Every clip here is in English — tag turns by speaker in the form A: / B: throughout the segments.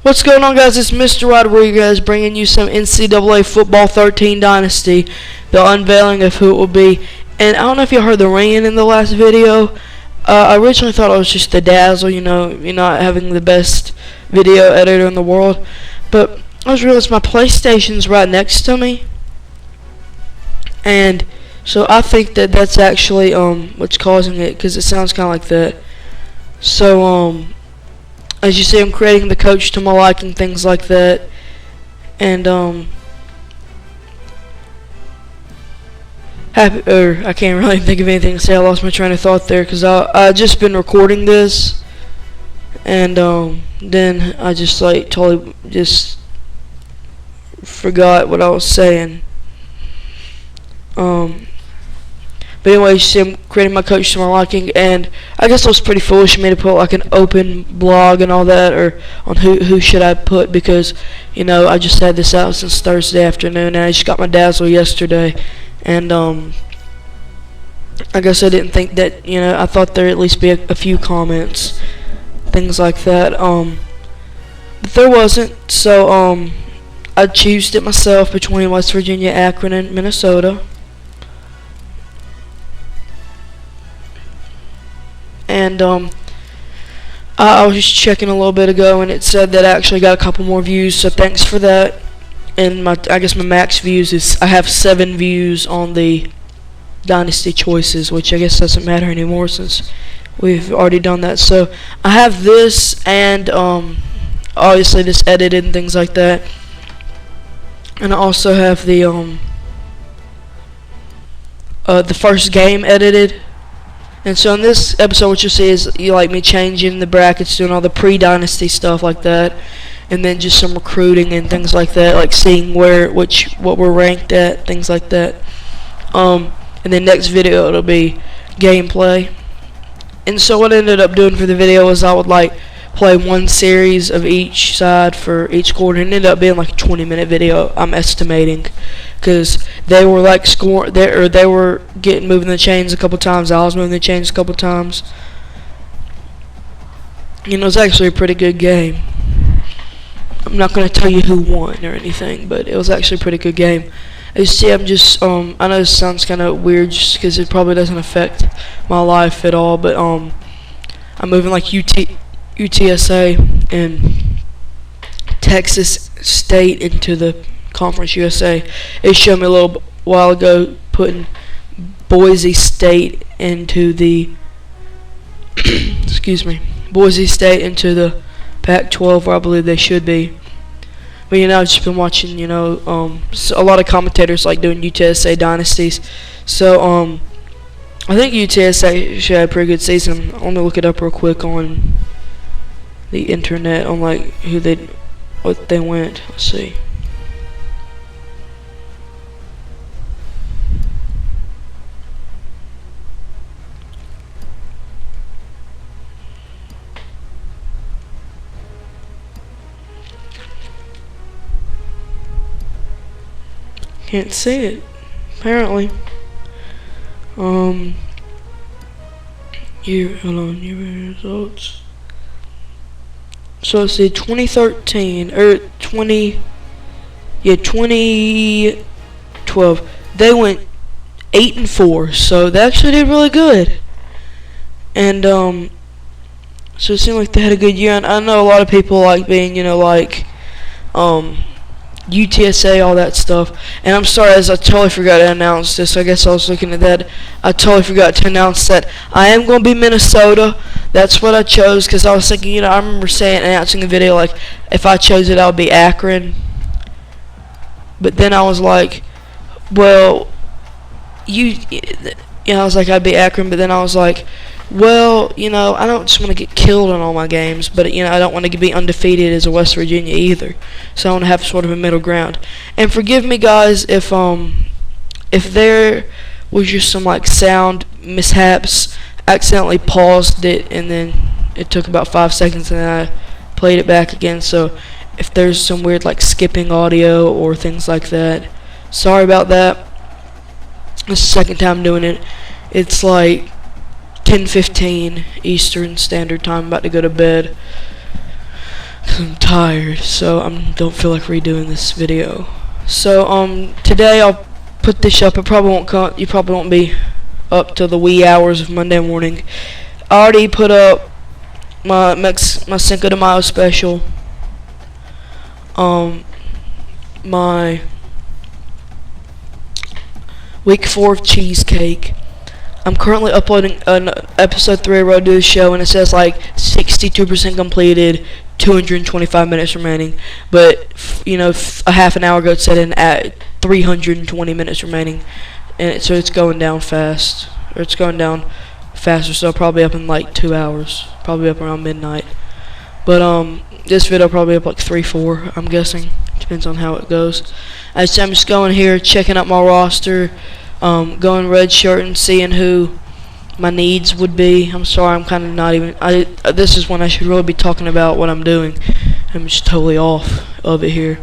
A: What's going on, guys? It's Mr. Rodriguez bringing you some NCAA Football 13 Dynasty, the unveiling of who it will be. And I don't know if you heard the ringing in the last video. I originally thought it was just the dazzle, you know, you're not having the best video editor in the world. But I just realized my PlayStation's right next to me. And so I think that that's actually what's causing it, because it sounds kind of like that. So as you see, I'm creating the coach to my liking, things like that. And I can't really think of anything to say. I lost my train of thought there because I just been recording this, and then I just totally just forgot what I was saying. But anyway, you see, I'm creating my coach to my liking, and I guess it was pretty foolish of me to put like an open blog and all that, or on who should I put, because you know I just had this out since Thursday afternoon, and I just got my dazzle yesterday, and I guess I didn't think that, you know, I thought there'd at least be a few comments, things like that, but there wasn't. So I chose it myself between West Virginia, Akron, and Minnesota. And I was just checking a little bit ago, and it said that I actually got a couple more views, so thanks for that. And I guess my max views is, I have 7 views on the Dynasty choices, which I guess doesn't matter anymore since we've already done that. So I have this, and obviously this edited and things like that. And I also have the first game edited. And so in this episode, what you'll see is me changing the brackets, doing all the pre-dynasty stuff like that, and then just some recruiting and things like that, like seeing what we're ranked at, things like that. And then next video it'll be gameplay. And so what I ended up doing for the video is I would play one series of each side for each quarter, and it ended up being like a 20-minute video, I'm estimating, because they were they were moving the chains a couple times. I was moving the chains a couple times. You know, it's actually a pretty good game. I'm not going to tell you who won or anything, but it was actually a pretty good game. As you see, I'm just I know this sounds kind of weird just because it probably doesn't affect my life at all, but I'm moving like UTSA and Texas State into the Conference USA. It showed me a little while ago putting Boise State into the Boise State into the Pac-12, where I believe they should be. But you know, I've just been watching, you know, a lot of commentators like doing UTSA dynasties. So I think UTSA should have a pretty good season. I'm gonna look it up real quick on the internet on what they went. Let's see. Can't see it, apparently. Year results. So let's see, 2013 or 2012. They went 8-4, so they actually did really good. And so it seemed like they had a good year. And I know a lot of people like being, you know, UTSA, all that stuff. And I'm sorry, as I totally forgot to announce this. I guess I was looking at that. I totally forgot to announce that I am going to be Minnesota. That's what I chose, because I was thinking, you know, I remember announcing the video, like, if I chose it, I would be Akron. But then I was like, well, I was like, I'd be Akron, but then I was like, well, you know, I don't just want to get killed in all my games, but, you know, I don't want to be undefeated as a West Virginia either. So I want to have sort of a middle ground. And forgive me, guys, if there was just some sound mishaps, I accidentally paused it, and then it took about 5 seconds, and then I played it back again. So if there's some weird skipping audio or things like that, sorry about that. This is the second time doing it. It's 10:15 Eastern Standard Time. I'm about to go to bed. I'm tired, so I don't feel like redoing this video. So today I'll put this up. It probably won't come. You probably won't be up till the wee hours of Monday morning. I already put up my Cinco de Mayo special. My week 4 of cheesecake. I'm currently uploading an episode 3 of Road to the Show, and it says like 62% completed, 225 minutes remaining. But you know, a half an hour ago it said at 320 minutes remaining, and so it's going down fast, or it's going down faster. So probably up in like 2 hours, probably up around midnight. But this video probably up like 3-4. I'm guessing. Depends on how it goes. I'm just going here, checking out my roster. Going red shirt and seeing who my needs would be. I'm sorry, I'm kind of not even. This is when I should really be talking about what I'm doing. I'm just totally off of it here.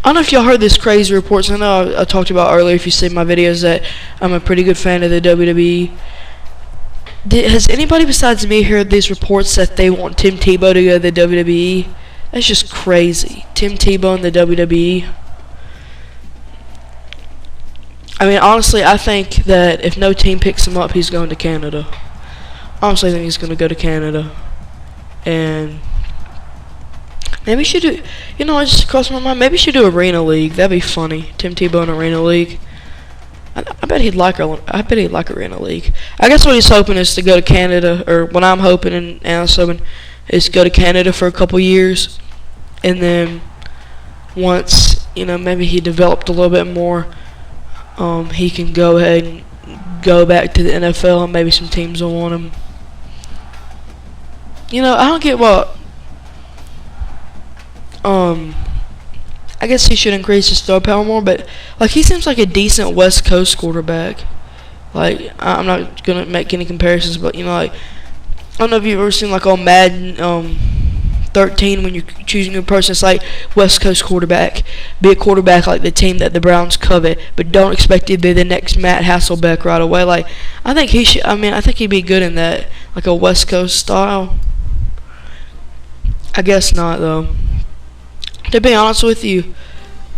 A: I don't know if y'all heard this crazy reports. I know I talked about earlier, if you see my videos, that I'm a pretty good fan of the WWE. Has anybody besides me heard these reports that they want Tim Tebow to go to the WWE? That's just crazy. Tim Tebow in the WWE. I mean, honestly, I think that if no team picks him up, he's going to Canada. Honestly, I think he's going to go to Canada. And maybe we should do, you know, it just crossed my mind, maybe we should do Arena League. That'd be funny. Tim Tebow in Arena League. I bet he'd like Arena League. I guess what he's hoping is to go to Canada, or what I'm hoping and Alice hoping is to go to Canada for a couple years. And then once, you know, maybe he developed a little bit more, he can go ahead and go back to the NFL, and maybe some teams will want him. You know, I don't get what. I guess he should increase his throw power more, but like he seems like a decent West Coast quarterback. Like I'm not gonna make any comparisons, but you know, like I don't know if you've ever seen like on Madden 13 when you're choosing a person, it's like West Coast quarterback. Be a quarterback like the team that the Browns covet, but don't expect it to be the next Matt Hasselbeck right away. Like I think he should. I mean, I think he'd be good in that, like a West Coast style. I guess not though. To be honest with you,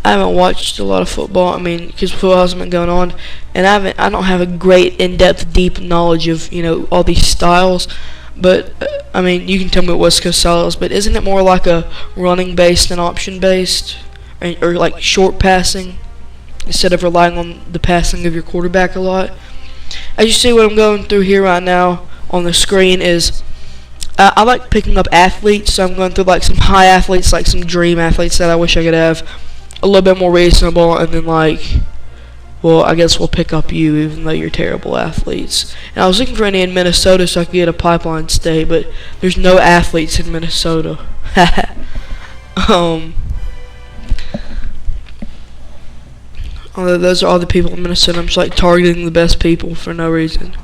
A: I haven't watched a lot of football. I mean, because football hasn't been going on, and I don't have a great in-depth, deep knowledge of, you know, all these styles. But I mean, you can tell me what West Coast style is, but isn't it more like a running based and option based, or like short passing instead of relying on the passing of your quarterback a lot? As you see, what I'm going through here right now on the screen is I like picking up athletes, so I'm going through like some high athletes, like some dream athletes that I wish I could have, a little bit more reasonable, and then like, well, I guess we'll pick up you even though you're terrible athletes. And I was looking for any in Minnesota so I could get a pipeline stay, but there's no athletes in Minnesota. Although those are all the people in Minnesota, I'm just like targeting the best people for no reason.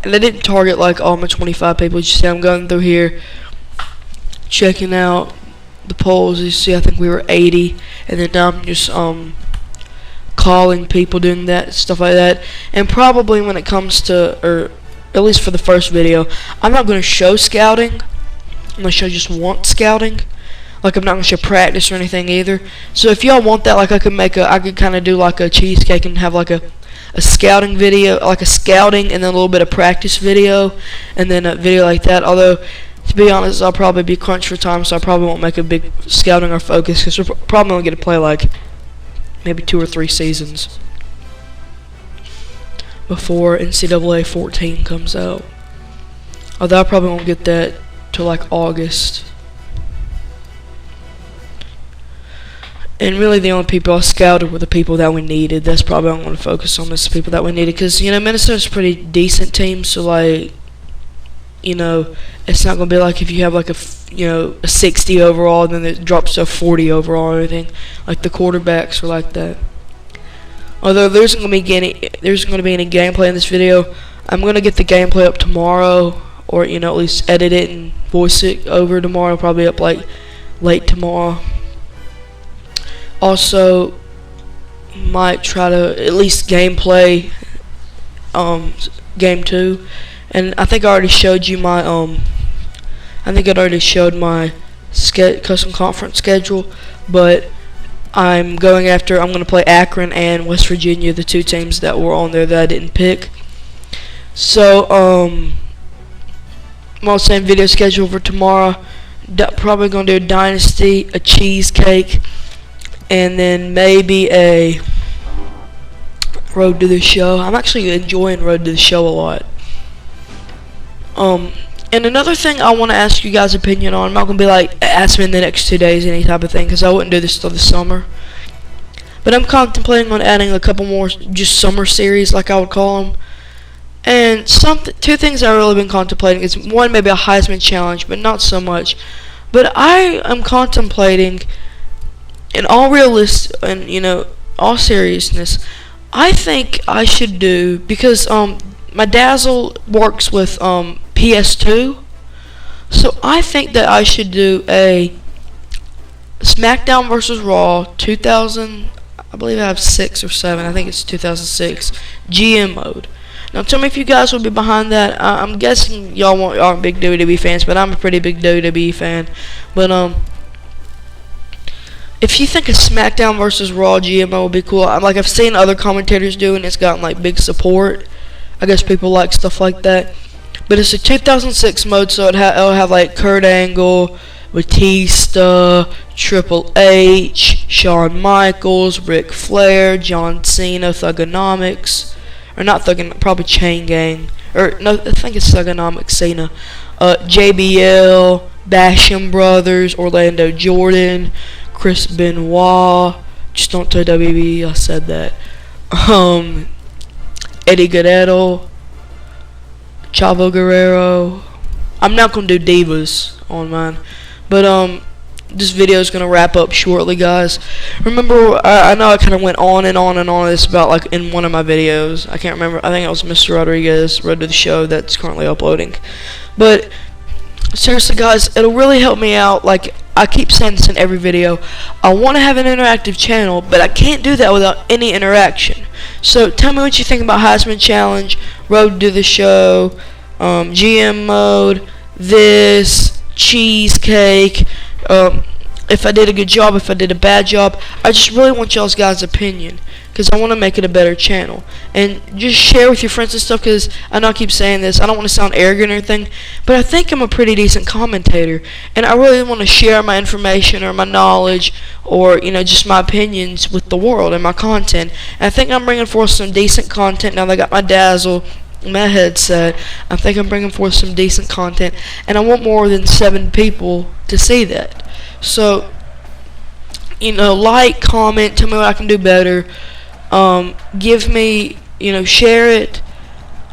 A: And I didn't target like all my 25 people. You see, I'm going through here, checking out the polls. You see, I think we were 80, and then now I'm just calling people, doing that stuff like that. And probably when it comes to, or at least for the first video, I'm not going to show scouting unless I just want scouting. Like I'm not going to show practice or anything either. So if y'all want that, like I could kind of do like a cheesecake and have like a scouting video, like a scouting and then a little bit of practice video, and then a video like that. Although, to be honest, I'll probably be crunched for time, so I probably won't make a big scouting or focus, because we're probably only going to play like maybe 2 or 3 seasons before NCAA 14 comes out. Although I probably won't get that till like August. And really the only people I scouted were the people that we needed. That's probably what I'm going to focus on, is the people that we needed. Because, you know, Minnesota's a pretty decent team, so like, you know, it's not going to be like if you have like a 60 overall and then it drops to a 40 overall or anything. Like the quarterbacks are like that. Although there isn't going to be any gameplay in this video. I'm going to get the gameplay up tomorrow, or, you know, at least edit it and voice it over tomorrow. Probably up like late tomorrow. Also, might try to at least gameplay game 2, And I think I already showed you my I think I already showed my custom conference schedule, but I'm going to play Akron and West Virginia, the two teams that were on there that I didn't pick. So I'm also saying video schedule for tomorrow. Probably gonna do a Dynasty, a cheesecake, and then maybe a Road to the Show. I'm actually enjoying Road to the Show a lot. And another thing I want to ask you guys' opinion on, I'm not going to be like, ask me in the next 2 days, any type of thing, because I wouldn't do this till the summer. But I'm contemplating on adding a couple more just summer series, like I would call them. And two things I've really been contemplating is, one, maybe a Heisman Challenge, but not so much. But I am contemplating, in all all seriousness, I think I should do, because my Dazzle works with PS2, so I think that I should do a SmackDown vs. Raw 2000, I believe I have 6 or 7, I think it's 2006, GM mode. Now tell me if you guys will be behind that. I'm guessing y'all aren't big WWE fans, but I'm a pretty big WWE fan. But if you think a SmackDown vs. Raw GMO would be cool, I've seen other commentators do, and it's gotten like big support. I guess people like stuff like that. But it's a 2006 mode, so it'll have like Kurt Angle, Batista, Triple H, Shawn Michaels, Ric Flair, John Cena, Thugonomics, or not Thugonomics, probably Chain Gang, or no, I think it's Thugonomics, Cena, JBL, Basham Brothers, Orlando Jordan, Chris Benoit, just don't tell WB I said that, Eddie Guerrero, Chavo Guerrero. I'm not going to do Divas on mine, but this video is going to wrap up shortly, guys. Remember, I know I kind of went on and on and on this about like in one of my videos. I can't remember. I think it was Mr. Rodriguez, Road to the Show, that's currently uploading. But seriously, guys, it'll really help me out. Like I keep saying this in every video, I want to have an interactive channel, but I can't do that without any interaction. So tell me what you think about Heisman Challenge, Road to the Show, GM mode, this, cheesecake, if I did a good job, if I did a bad job. I just really want y'all's guys' opinion, because I want to make it a better channel. And just share with your friends and stuff, because I know I keep saying this, I don't want to sound arrogant or anything, but I think I'm a pretty decent commentator, and I really want to share my information or my knowledge or just my opinions with the world and my content. And I think I'm bringing forth some decent content now that I got my Dazzle, my headset. I think I'm bringing forth some decent content, and I want more than 7 people to see that. So like, comment, tell me what I can do better, give me, share it,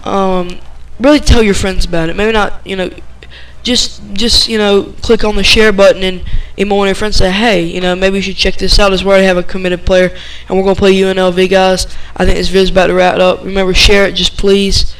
A: really tell your friends about it. Maybe not, just click on the share button and email one of your friends, say, hey, maybe you should check this out. It's where I have a committed player, and we're going to play UNLV, guys. I think this video's about to wrap it up. Remember, share it, just please.